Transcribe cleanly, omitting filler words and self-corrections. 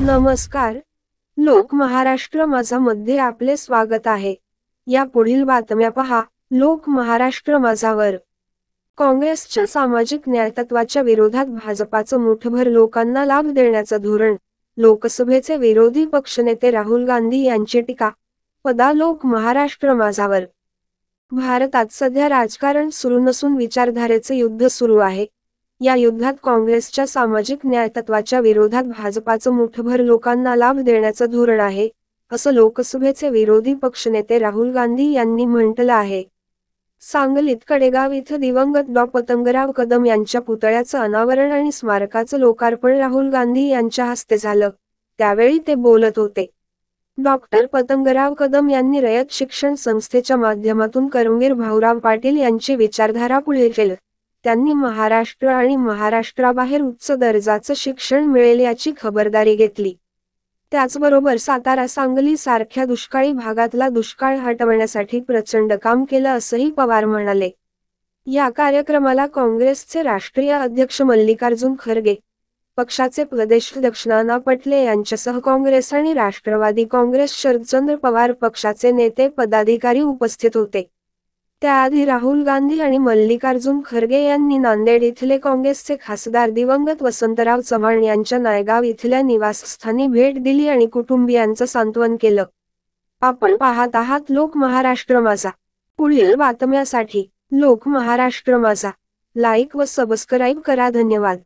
नमस्कार. लोक महाराष्ट्र माझा मध्ये आपले स्वागत आहे. या पुढील बातम्या पहा. लोक महाराष्ट्र माझावर काँग्रेसच्या सामाजिक न्यायतत्वाच्या विरोधात भाजपाचं मुठभर लोकांना लाभ देण्याचं धोरण. लोकसभेचे विरोधी पक्षनेते राहुल गांधी यांची टीका. लोक महाराष्ट्र माझावर. भारतात सध्या राजकारण सुरू नसून विचारधारेचं युद्ध सुरू आहे. या युद्धात काँग्रेसच्या सामाजिक न्यायतत्वाच्या विरोधात भाजपाचं मुठभर लोकांना लाभ देण्याचं धोरण आहे, असं लोकसभेचे विरोधी पक्षनेते राहुल गांधी यांनी म्हटलं आहे. सांगलीत कडेगाव इथं दिवंगत डॉ. पतंगराव कदम यांच्या पुतळ्याचं अनावरण आणि स्मारकाचं लोकार्पण राहुल गांधी यांच्या हस्ते झालं. त्यावेळी ते बोलत होते. डॉ. पतंगराव कदम यांनी रयत शिक्षण संस्थेच्या माध्यमातून कर्मवीर भाऊराव पाटील यांची विचारधारा पुढे केली. त्यांनी महाराष्ट्र आणि महाराष्ट्राबाहेर उच्च दर्जाचं शिक्षण मिळेल याची खबरदारी घेतली. त्याचबरोबर सातारा सांगली सारख्या दुष्काळी भागातला दुष्काळ हटवण्यासाठी प्रचंड काम केलं असंही पवार म्हणाले. या कार्यक्रमाला काँग्रेसचे राष्ट्रीय अध्यक्ष मल्लिकार्जुन खरगे, पक्षाचे प्रदेशाध्यक्ष नाना पटोले यांच्यासह काँग्रेस आणि राष्ट्रवादी काँग्रेस शरदचंद्र पवार पक्षाचे नेते पदाधिकारी उपस्थित होते. त्याआधी राहुल गांधी आणि मल्लिकार्जुन खरगे यांनी नांदेड इथले काँग्रेसचे खासदार दिवंगत वसंतराव चव्हाण यांच्या नायगाव इथल्या निवासस्थानी भेट दिली आणि कुटुंबियांचं सांत्वन केलं. आपण पाहत आहात लोक महाराष्ट्र माझा. पुढील बातम्यासाठी लोक महाराष्ट्र माझा लाईक व सबस्क्राईब करा. धन्यवाद.